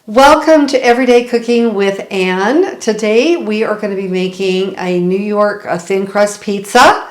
Welcome to Everyday Cooking with Ann. Today we are going to be making a New York thin crust pizza,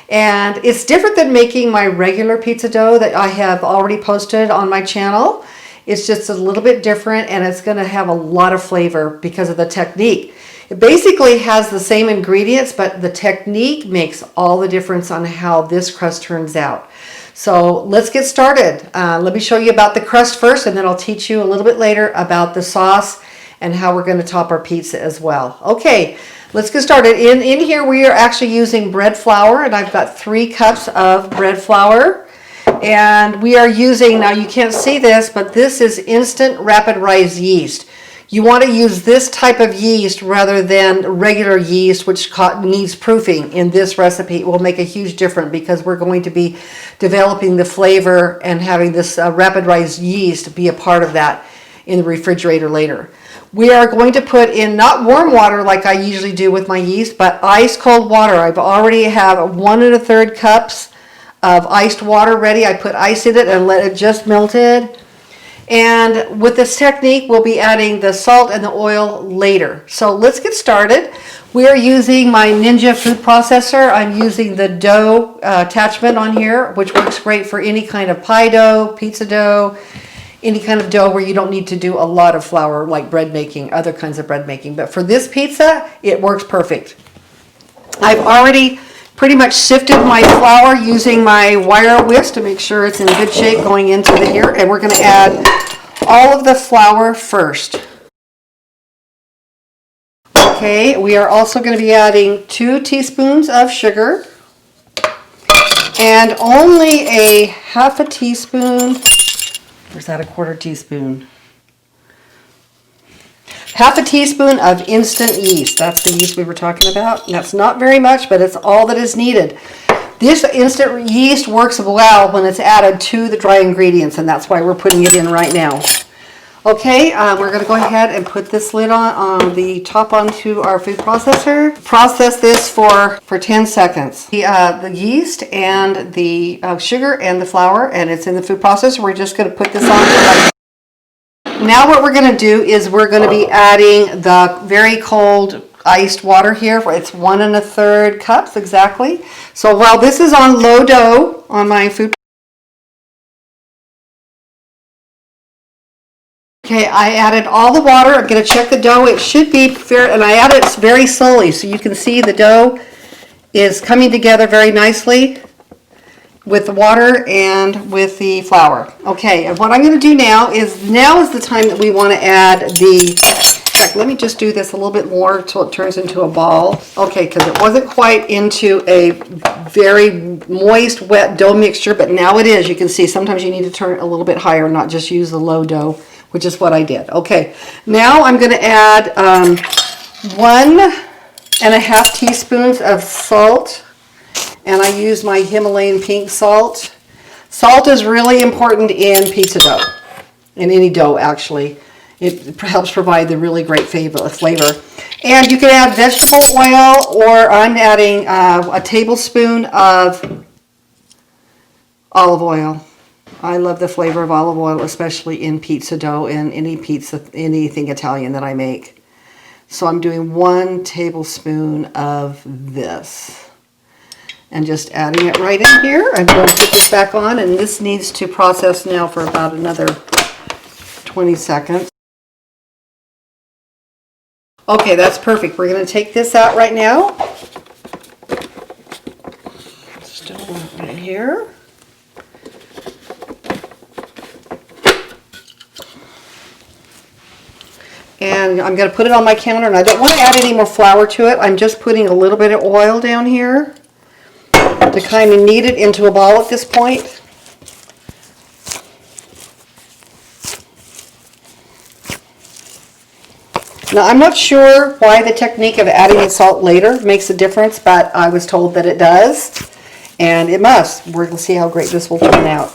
and it's different than making my regular pizza dough that I have already posted on my channel. It's just a little bit different, and it's going to have a lot of flavor because of the technique. It basically has the same ingredients, but the technique makes all the difference on how this crust turns out. So let's get started. Let me show you about the crust first, and then I'll teach you a little bit later about the sauce and how we're going to top our pizza as well. Okay, let's get started. In here we are actually using bread flour, and I've got 3 cups of bread flour. And we are using, now you can't see this, but this is instant rapid rise yeast. You want to use this type of yeast rather than regular yeast, which needs proofing. In this recipe, it will make a huge difference because we're going to be developing the flavor and having this rapid rise yeast be a part of that in the refrigerator later. We are going to put in not warm water like I usually do with my yeast, but ice cold water. I've already have 1 1/3 cups of iced water ready. I put ice in it and let it just melted. And with this technique, we'll be adding the salt and the oil later. So let's get started. We are using my Ninja food processor. I'm using the dough attachment on here, which works great for any kind of pie dough, pizza dough, any kind of dough where you don't need to do a lot of flour like bread making, other kinds of bread making. But for this pizza, it works perfect. I've already pretty much sifted my flour using my wire whisk to make sure it's in good shape going into here. And we're going to add all of the flour first. Okay, we are also going to be adding 2 teaspoons of sugar and only a half a teaspoon, or is that a 1/4 teaspoon? Half a teaspoon of instant yeast. That's the yeast we were talking about. And that's not very much, but it's all that is needed. This instant yeast works well when it's added to the dry ingredients, and that's why we're putting it in right now. Okay, we're going to go ahead and put this lid on the top onto our food processor. Process this for 10 seconds. The yeast and the sugar and the flour, and it's in the food processor. We're just going to put this on. Now what we're going to do is we're going to be adding the very cold iced water here. It's 1 1/3 cups exactly. So while this is on low dough on my food, okay, I added all the water. I'm going to check the dough. It should be fair, and I added it very slowly, so you can see the dough is coming together very nicely with the water and with the flour. Okay, and what I'm going to do now is the time that we want to add let me just do this a little bit more until it turns into a ball. Okay, because it wasn't quite into a very moist, wet dough mixture, but now it is. You can see sometimes you need to turn it a little bit higher, not just use the low dough, which is what I did. Okay, now I'm going to add 1 1/2 teaspoons of salt. And I use my Himalayan pink salt. Salt is really important in pizza dough, in any dough actually. It helps provide the really great flavor. And you can add vegetable oil, or I'm adding a tablespoon of olive oil. I love the flavor of olive oil, especially in pizza dough and anything Italian that I make. So I'm doing 1 tablespoon of this. And just adding it right in here. I'm going to put this back on, and this needs to process now for about another 20 seconds. Okay, that's perfect. We're going to take this out right now. Still right here. And I'm going to put it on my counter, and I don't want to add any more flour to it. I'm just putting a little bit of oil down here to kind of knead it into a ball at this point. Now I'm not sure why the technique of adding the salt later makes a difference, but I was told that it does, and it must. We're going to see how great this will turn out.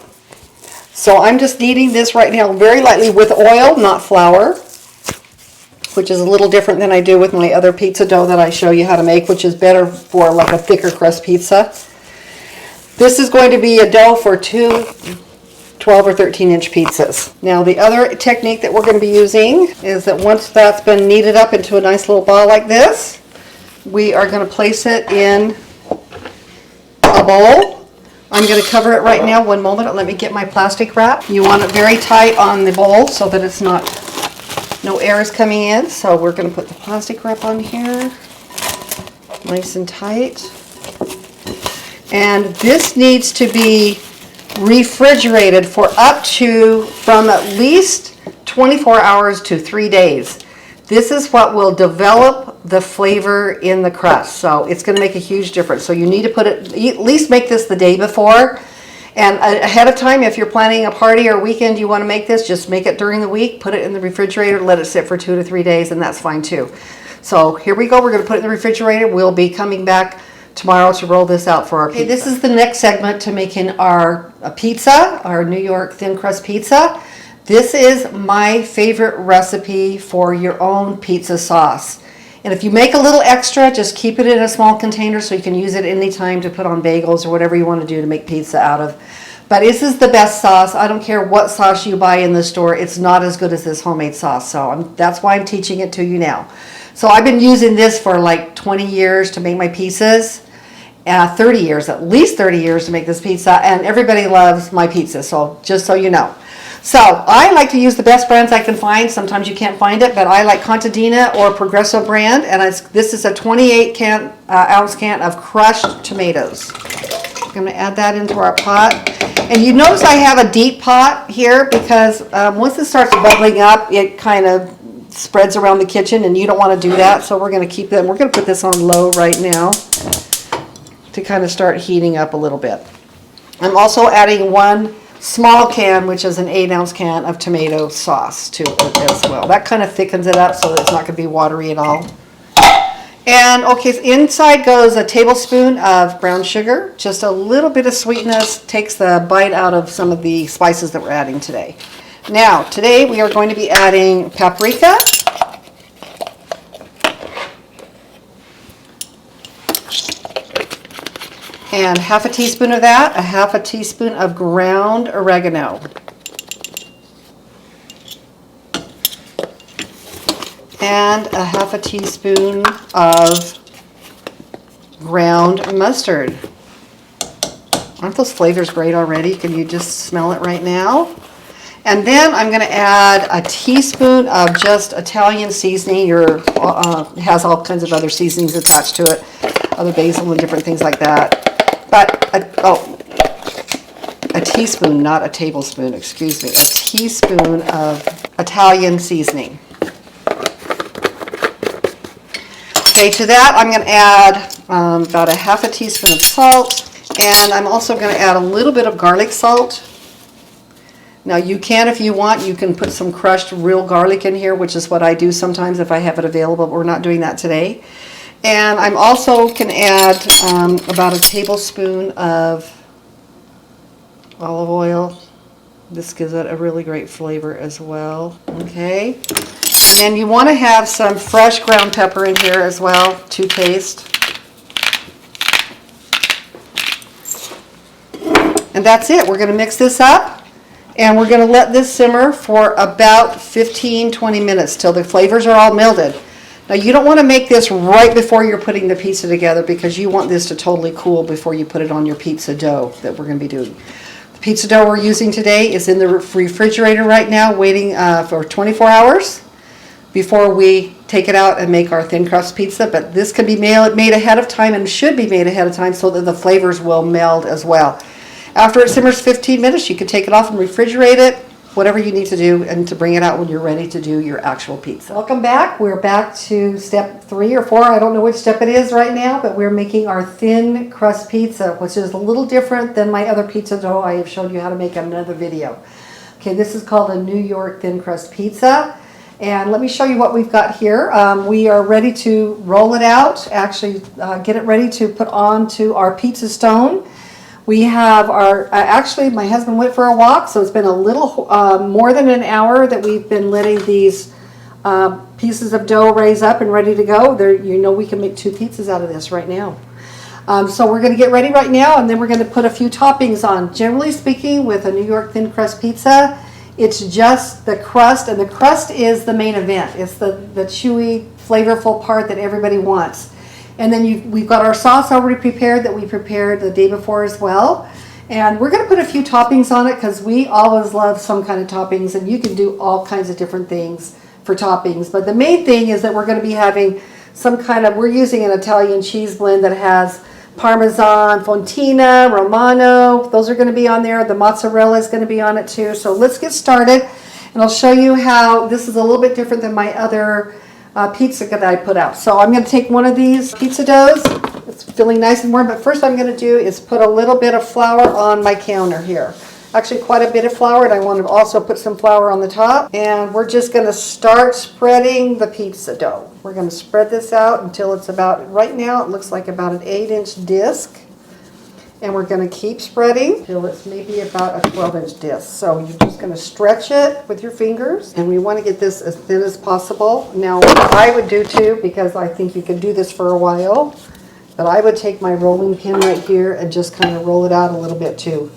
So I'm just kneading this right now very lightly with oil, not flour, which is a little different than I do with my other pizza dough that I show you how to make, which is better for like a thicker crust pizza. This is going to be a dough for 2 12 or 13 inch pizzas. Now the other technique that we're going to be using is that once that's been kneaded up into a nice little ball like this, we are going to place it in a bowl. I'm going to cover it right now. One moment, let me get my plastic wrap. You want it very tight on the bowl so that it's not, no air is coming in. So we're going to put the plastic wrap on here, nice and tight. And this needs to be refrigerated for from at least 24 hours to 3 days. This is what will develop the flavor in the crust. So it's going to make a huge difference. So you need to put it, at least make this the day before. And ahead of time, if you're planning a party or weekend, you want to make this, just make it during the week, put it in the refrigerator, let it sit for 2 to 3 days, and that's fine too. So here we go. We're going to put it in the refrigerator. We'll be coming back tomorrow to roll this out for our pizza. Okay, this is the next segment to making our pizza, our New York thin crust pizza. This is my favorite recipe for your own pizza sauce. And if you make a little extra, just keep it in a small container so you can use it anytime to put on bagels or whatever you want to do to make pizza out of. But this is the best sauce. I don't care what sauce you buy in the store. It's not as good as this homemade sauce. So that's why I'm teaching it to you now. So I've been using this for like 20 years to make my pizzas. 30 years, at least 30 years to make this pizza, and everybody loves my pizza, so just so you know. So I like to use the best brands I can find. Sometimes you can't find it, but I like Contadina or Progresso brand, and this is a 28 ounce can of crushed tomatoes. I'm going to add that into our pot. And you notice I have a deep pot here because once it starts bubbling up, it kind of spreads around the kitchen, and you don't want to do that, so we're going to keep that. We're going to put this on low right now to kind of start heating up a little bit. I'm also adding one small can, which is an 8 ounce can of tomato sauce to it as well. That kind of thickens it up so that it's not going to be watery at all. And okay, so inside goes a tablespoon of brown sugar. Just a little bit of sweetness takes the bite out of some of the spices that we're adding today. Now, today we are going to be adding paprika, and half a teaspoon of that, a half a teaspoon of ground oregano. And a half a teaspoon of ground mustard. Aren't those flavors great already? Can you just smell it right now? And then I'm going to add a teaspoon of just Italian seasoning. It has all kinds of other seasonings attached to it, other basil and different things like that. But, a teaspoon, not a tablespoon, excuse me, a teaspoon of Italian seasoning. Okay, to that I'm going to add about a half a teaspoon of salt, and I'm also going to add a little bit of garlic salt. Now you can, if you want, you can put some crushed real garlic in here, which is what I do sometimes if I have it available, but we're not doing that today. And I'm also can add about a tablespoon of olive oil. This gives it a really great flavor as well. Okay. And then you want to have some fresh ground pepper in here as well to taste. And that's it. We're going to mix this up, and we're going to let this simmer for about 15-20 minutes till the flavors are all melded. Now you don't want to make this right before you're putting the pizza together because you want this to totally cool before you put it on your pizza dough that we're going to be doing. The pizza dough we're using today is in the refrigerator right now waiting for 24 hours before we take it out and make our thin crust pizza, but this can be made ahead of time and should be made ahead of time so that the flavors will meld as well. After it simmers 15 minutes, you can take it off and refrigerate it, whatever you need to do, and to bring it out when you're ready to do your actual pizza. Welcome back. We're back to step 3 or 4. I don't know which step it is right now, but we're making our thin crust pizza, which is a little different than my other pizza dough I have shown you how to make in another video. Okay, this is called a New York thin crust pizza. And let me show you what we've got here. We are ready to roll it out, actually get it ready to put onto our pizza stone. We have our, actually my husband went for a walk, so it's been a little more than an hour that we've been letting these pieces of dough raise up and ready to go. There, you know, we can make 2 pizzas out of this right now. So we're going to get ready right now, and then we're going to put a few toppings on. Generally speaking, with a New York thin crust pizza, it's just the crust, and the crust is the main event. It's the chewy, flavorful part that everybody wants. And then we've got our sauce already prepared that we prepared the day before as well. And we're going to put a few toppings on it because we always love some kind of toppings, and you can do all kinds of different things for toppings. But the main thing is that we're going to be having some kind of, we're using an Italian cheese blend that has Parmesan, Fontina, Romano. Those are going to be on there. The mozzarella is going to be on it too. So let's get started, and I'll show you how this is a little bit different than my other pizza that I put out. So I'm going to take one of these pizza doughs. It's feeling nice and warm, but first I'm going to do is put a little bit of flour on my counter here. Actually quite a bit of flour, and I want to also put some flour on the top. And we're just going to start spreading the pizza dough. We're going to spread this out until it's about, right now it looks like about an 8-inch disc. And we're going to keep spreading until it's maybe about a 12-inch disc. So you're just going to stretch it with your fingers, and we want to get this as thin as possible. Now what I would do too, because I think you can do this for a while, but I would take my rolling pin right here and just kind of roll it out a little bit too.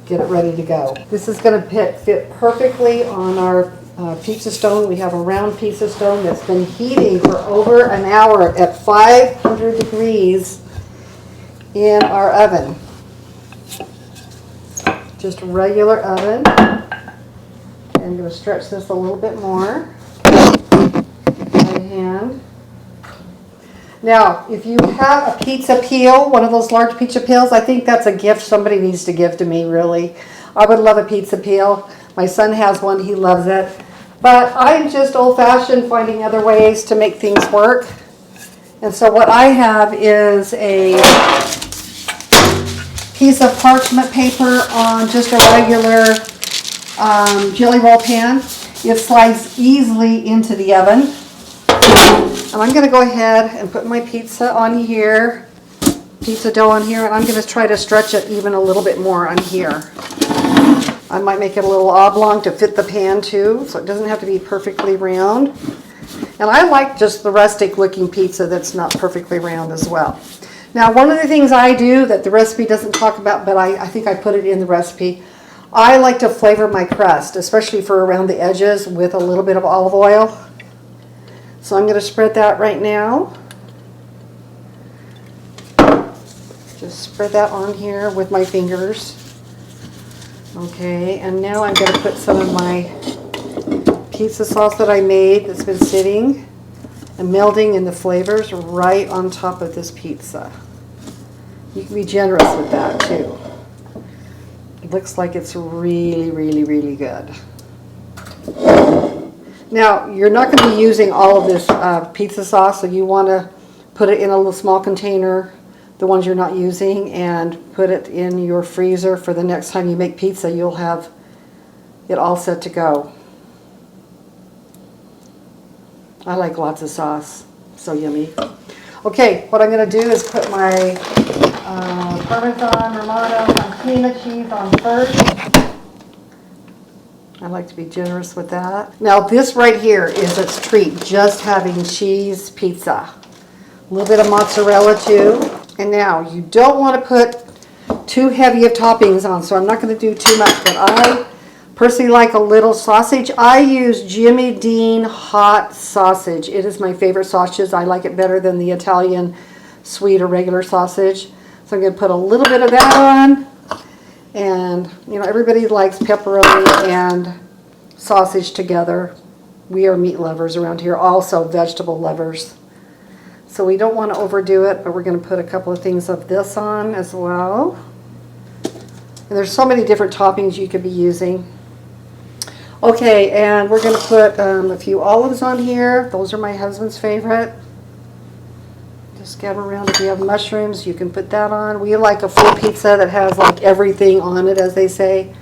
Get it ready to go. This is going to fit perfectly on our pizza stone. We have a round pizza stone that's been heating for over an hour at 500 degrees in our oven. Just a regular oven. And I'm going to stretch this a little bit more by hand. Now, if you have a pizza peel, one of those large pizza peels, I think that's a gift somebody needs to give to me, really. I would love a pizza peel. My son has one, he loves it. But I'm just old-fashioned, finding other ways to make things work. And so what I have is a piece of parchment paper on just a regular jelly roll pan. It slides easily into the oven. And I'm going to go ahead and put my pizza on here, pizza dough on here, and I'm going to try to stretch it even a little bit more on here. I might make it a little oblong to fit the pan too, so it doesn't have to be perfectly round. And I like just the rustic looking pizza that's not perfectly round as well. Now, one of the things I do that the recipe doesn't talk about, but I think I put it in the recipe, I like to flavor my crust, especially for around the edges, with a little bit of olive oil. So I'm going to spread that right now. Just spread that on here with my fingers. Okay, and now I'm going to put some of my pizza sauce that I made that's been sitting and melding in the flavors right on top of this pizza. You can be generous with that too. It looks like it's really, really, really good. Now, you're not going to be using all of this pizza sauce, so you want to put it in a little small container, the ones you're not using, and put it in your freezer for the next time you make pizza. You'll have it all set to go. I like lots of sauce. So yummy. Okay, what I'm going to do is put my Parmesan, Romano, and Fontina cheese on first. I like to be generous with that. Now this right here is its treat, just having cheese pizza. A little bit of mozzarella too. And now you don't want to put too heavy of toppings on, so I'm not going to do too much, but I personally like a little sausage. I use Jimmy Dean hot sausage. It is my favorite sausage. I like it better than the Italian sweet or regular sausage. So I'm going to put a little bit of that on. And, you know, everybody likes pepperoni and sausage together. We are meat lovers around here, also vegetable lovers. So we don't want to overdo it, but we're going to put a couple of things of this on as well. And there's so many different toppings you could be using. Okay, and we're going to put a few olives on here. Those are my husband's favorite. Just get them around. If you have mushrooms, you can put that on. We like a full pizza that has like everything on it, as they say.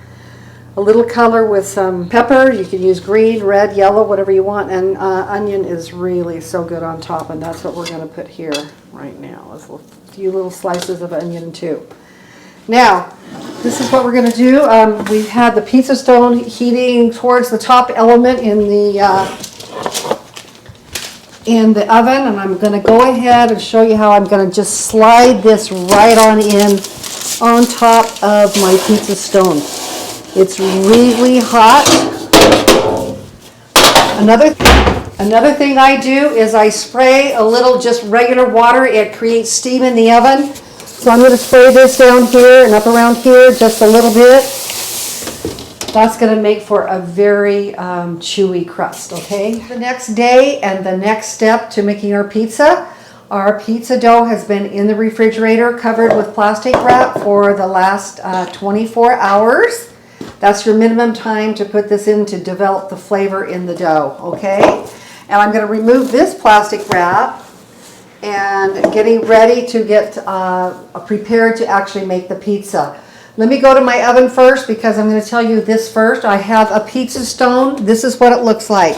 A little color with some pepper. You can use green, red, yellow, whatever you want. And onion is really so good on top, and that's what we're going to put here right now. Is a few little slices of onion too. Now, this is what we're going to do. We've had the pizza stone heating towards the top element in the in the oven, and I'm going to go ahead and show you how I'm going to just slide this right on in on top of my pizza stone. It's really hot. Another thing I do is I spray a little just regular water. It creates steam in the oven. So I'm going to spray this down here and up around here just a little bit. That's going to make for a very chewy crust, okay? The next day and the next step to making our pizza dough has been in the refrigerator covered with plastic wrap for the last 24 hours. That's your minimum time to put this in to develop the flavor in the dough, okay? And I'm going to remove this plastic wrap and getting ready to get prepared to actually make the pizza. Let me go to my oven first because I'm going to tell you this first. I have a pizza stone. This is what it looks like.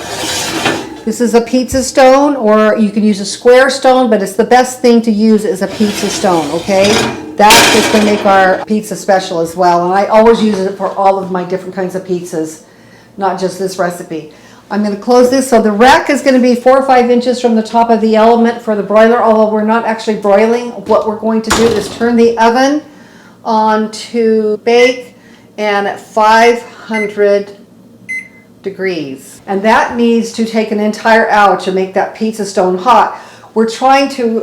This is a pizza stone, or you can use a square stone, but it's the best thing to use is a pizza stone, okay? That's what's going to make our pizza special as well. And I always use it for all of my different kinds of pizzas, not just this recipe. I'm going to close this. So the rack is going to be 4 or 5 inches from the top of the element for the broiler, although we're not actually broiling. What we're going to do is turn the oven on to bake and at 500 degrees. And that needs to take an entire hour to make that pizza stone hot. We're trying to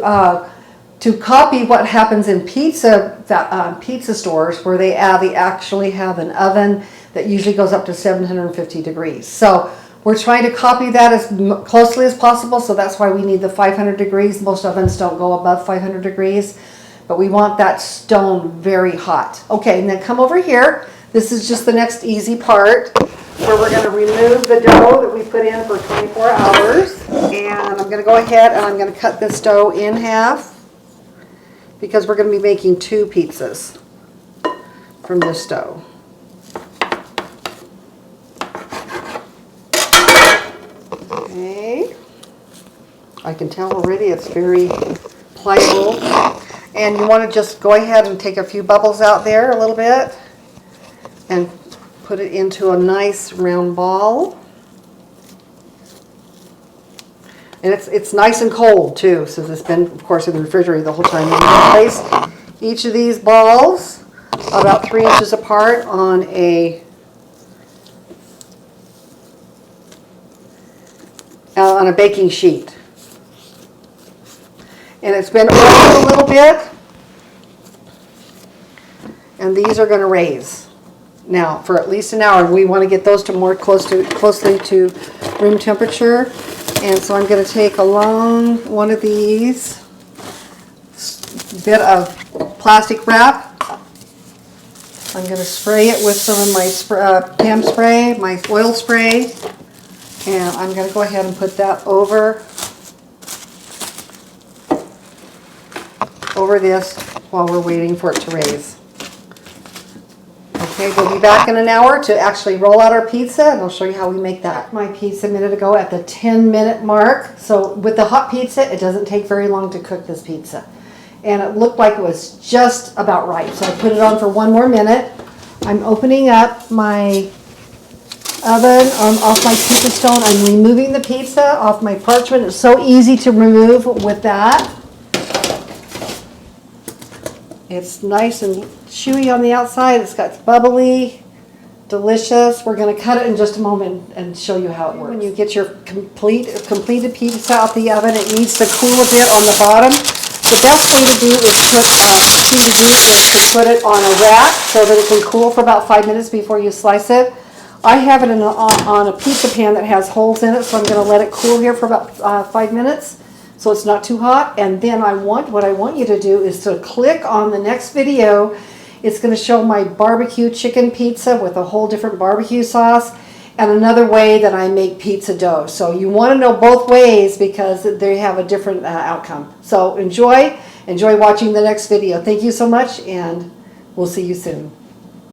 copy what happens in pizza stores where they actually have an oven that usually goes up to 750 degrees. So we're trying to copy that as closely as possible, so that's why we need the 500 degrees. Most ovens don't go above 500 degrees, but we want that stone very hot. Okay, and then come over here. This is just the next easy part where we're going to remove the dough that we put in for 24 hours. And I'm going to go ahead and I'm going to cut this dough in half because we're going to be making 2 pizzas from this dough. Okay, I can tell already it's very pliable, and you want to just go ahead and take a few bubbles out there a little bit and put it into a nice round ball. And it's nice and cold too, since it's been, of course, in the refrigerator the whole time. And you place each of these balls about 3 inches apart on a baking sheet. And it's been oiled a little bit. And these are going to raise now for at least an hour. We want to get those to more closely to room temperature. And so I'm going to take along one of these bit of plastic wrap. I'm going to spray it with some of my PAM spray, my oil spray. And I'm going to go ahead and put that over this while we're waiting for it to raise. Okay, we'll be back in an hour to actually roll out our pizza, and I'll show you how we make that. My pizza a minute ago at the 10-minute mark. So with the hot pizza, it doesn't take very long to cook this pizza. And it looked like it was just about right. So I put it on for 1 more minute. I'm opening up my oven off my pizza stone. I'm removing the pizza off my parchment. It's so easy to remove with that. It's nice and chewy on the outside. It's bubbly, delicious. We're going to cut it in just a moment and show you how it works. When you get your completed pizza out the oven, it needs to cool a bit on the bottom. The best way to do is to put it on a rack so that it can cool for about 5 minutes before you slice it. I have it on a pizza pan that has holes in it, so I'm going to let it cool here for about 5 minutes. So it's not too hot. And then what I want you to do is to click on the next video. It's going to show my barbecue chicken pizza with a whole different barbecue sauce and another way that I make pizza dough. So you want to know both ways because they have a different outcome. So enjoy watching the next video. Thank you so much, and we'll see you soon.